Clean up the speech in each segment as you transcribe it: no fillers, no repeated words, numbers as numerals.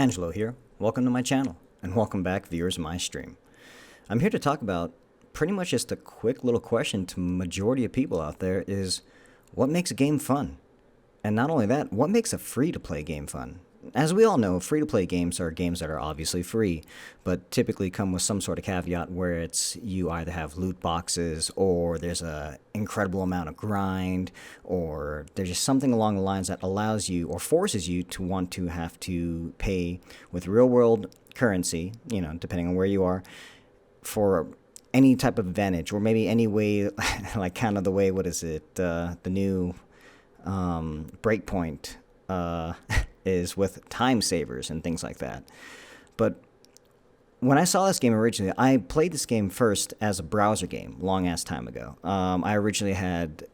Angelo here. Welcome to my channel, and welcome back, viewers of my stream. I'm here to talk about pretty much just a quick little question to majority of people out there is, what makes a game fun? And not only that, what makes a free-to-play game fun? As we all know, free-to-play games are games that are obviously free, but typically come with some sort of caveat where it's you either have loot boxes, or there's a incredible amount of grind, or there's just something along the lines that allows you or forces you to want to have to pay with real-world currency, depending on where you are, for any type of advantage, or maybe any way, like kind of the way, the new breakpoint is with time savers and things like that. But when I saw this game originally, I played this game first as a browser game long ass time ago. I originally had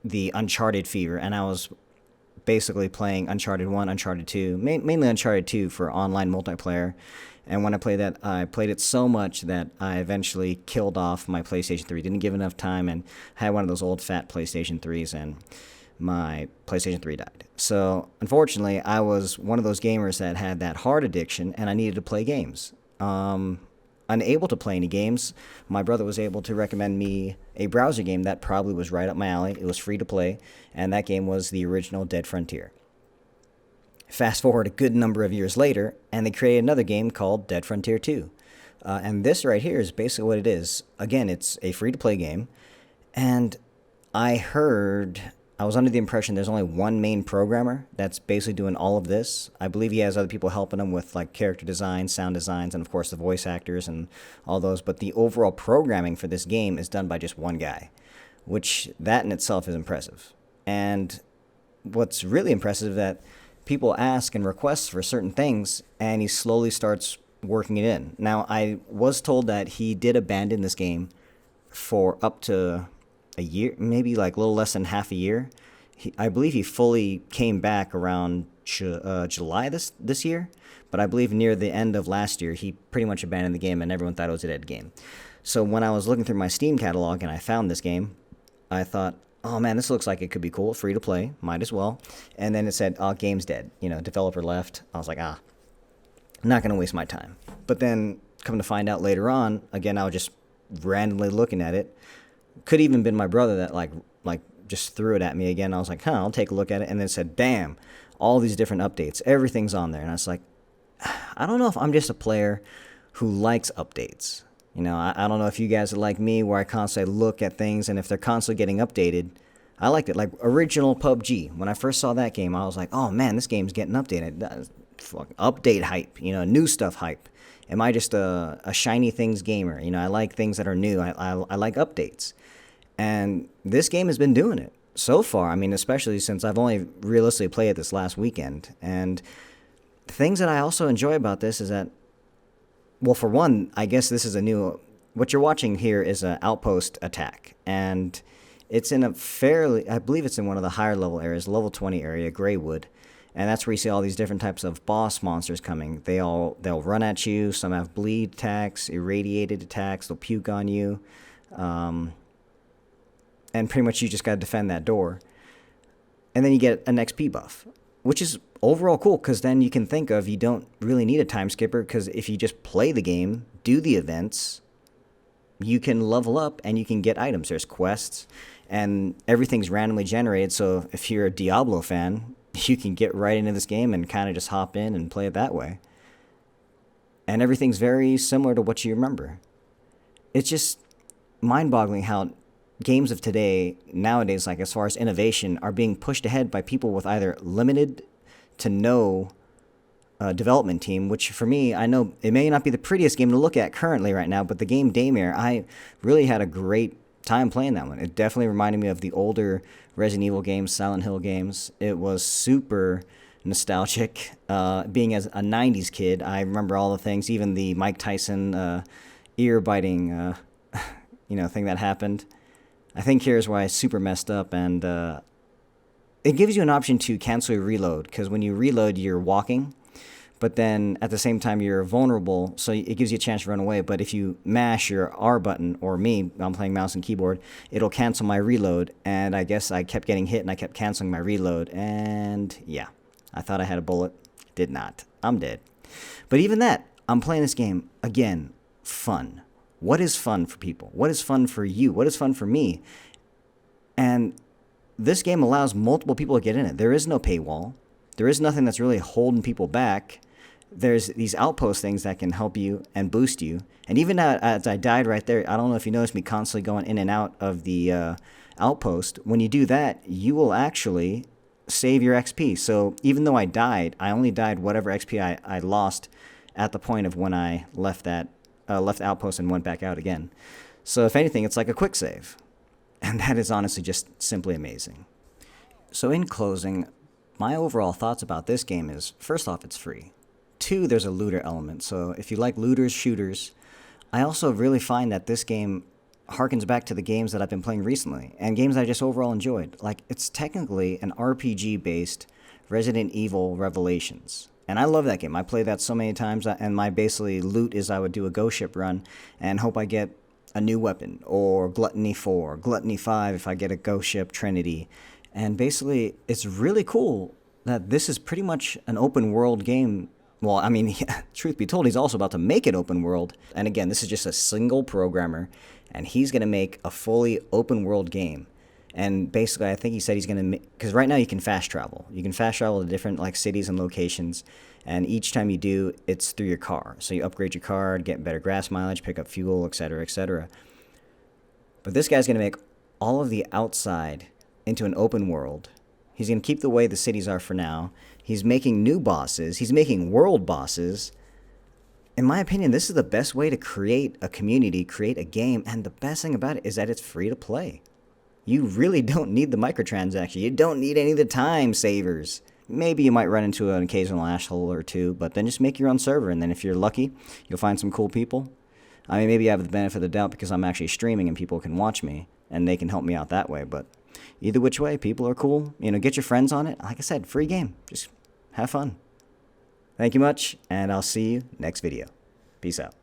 the Uncharted fever, and I was basically playing Uncharted 1, Uncharted 2, mainly Uncharted 2 for online multiplayer. And when I played that, I played it so much that I eventually killed off my PlayStation 3. Didn't give enough time, and had one of those old fat PlayStation 3s, and my PlayStation 3 died. So, unfortunately, I was one of those gamers that had that hard addiction, and I needed to play games. Unable to play any games, my brother was able to recommend me a browser game that probably was right up my alley. It was free to play, and that game was the original Dead Frontier. Fast forward a good number of years later, and they created another game called Dead Frontier 2. And this right here is basically what it is. Again, it's a free-to-play game, and I was under the impression there's only one main programmer that's basically doing all of this. I believe he has other people helping him with like character design, sound designs, and of course the voice actors and all those. But the overall programming for this game is done by just one guy, which that in itself is impressive. And what's really impressive is that people ask and request for certain things, and he slowly starts working it in. Now, I was told that he did abandon this game for up to a year, maybe like a little less than half a year. I believe he fully came back around July this year, but I believe near the end of last year, he pretty much abandoned the game, and everyone thought it was a dead game. So when I was looking through my Steam catalog and I found this game, I thought, oh man, this looks like it could be cool, free to play, might as well. And then it said, oh, game's dead, developer left. I was like, not going to waste my time. But then come to find out later on, again, I was just randomly looking at it. Could even been my brother that like just threw it at me again. I was like, I'll take a look at it. And then it said, bam, all these different updates. Everything's on there. And I was like, I don't know if I'm just a player who likes updates. I don't know if you guys are like me, where I constantly look at things, and if they're constantly getting updated, I liked it. Like original PUBG, when I first saw that game, I was like, oh man, this game's getting updated. Update hype, new stuff hype. Am I just a shiny things gamer? I like things that are new. I like updates. And this game has been doing it so far. I mean, especially since I've only realistically played it this last weekend. And the things that I also enjoy about this is that, well, for one, I guess this is what you're watching here is an outpost attack. And it's in I believe it's in one of the higher level areas, level 20 area, Greywood. And that's where you see all these different types of boss monsters coming. They'll run at you. Some have bleed attacks, irradiated attacks. They'll puke on you. And pretty much you just got to defend that door. And then you get an XP buff, which is overall cool, because then you can think of, you don't really need a time skipper, because if you just play the game, do the events, you can level up and you can get items. There's quests, and everything's randomly generated. So if you're a Diablo fan, you can get right into this game and kind of just hop in and play it that way. And everything's very similar to what you remember. It's just mind-boggling how games of nowadays, like as far as innovation, are being pushed ahead by people with either limited to no development team, which for me, I know it may not be the prettiest game to look at currently right now, but the game Daymare, I really had a great time playing that one. It definitely reminded me of the older Resident Evil games, Silent Hill games. It was super nostalgic. Being as a 90s kid, I remember all the things, even the Mike Tyson ear-biting thing that happened. I think here's why I super messed up, and it gives you an option to cancel your reload, because when you reload, you're walking, but then at the same time, you're vulnerable, so it gives you a chance to run away. But if you mash your R button, or me, I'm playing mouse and keyboard, it'll cancel my reload, and I guess I kept getting hit, and I kept canceling my reload, and yeah, I thought I had a bullet. Did not. I'm dead. But even that, I'm playing this game, again, fun. What is fun for people? What is fun for you? What is fun for me? And this game allows multiple people to get in it. There is no paywall. There is nothing that's really holding people back. There's these outpost things that can help you and boost you. And even as I died right there, I don't know if you noticed me constantly going in and out of the outpost. When you do that, you will actually save your XP. So even though I died, I only died whatever XP I lost at the point of when I left that left the outpost and went back out again. So if anything, it's like a quick save. And that is honestly just simply amazing. So in closing, my overall thoughts about this game is, first off, it's free. 2, there's a looter element. So if you like looters, shooters, I also really find that this game harkens back to the games that I've been playing recently and games I just overall enjoyed. Like, it's technically an RPG-based Resident Evil Revelations. And I love that game. I played that so many times, and my basically loot is I would do a ghost ship run and hope I get a new weapon, or Gluttony 4, Gluttony 5 if I get a ghost ship, Trinity. And basically, it's really cool that this is pretty much an open world game. Well, I mean, truth be told, he's also about to make it open world. And again, this is just a single programmer, and he's going to make a fully open world game. And basically, I think he said he's going to make, because right now you can fast travel. You can fast travel to different like cities and locations, and each time you do, it's through your car. So you upgrade your car, get better gas mileage, pick up fuel, etc., etc. But this guy's going to make all of the outside into an open world. He's going to keep the way the cities are for now. He's making new bosses. He's making world bosses. In my opinion, this is the best way to create a community, create a game, and the best thing about it is that it's free to play. You really don't need the microtransaction. You don't need any of the time savers. Maybe you might run into an occasional asshole or two, but then just make your own server, and then if you're lucky, you'll find some cool people. I mean, maybe I have the benefit of the doubt because I'm actually streaming and people can watch me, and they can help me out that way, but either which way, people are cool. You know, get your friends on it. Like I said, free game. Just have fun. Thank you much, and I'll see you next video. Peace out.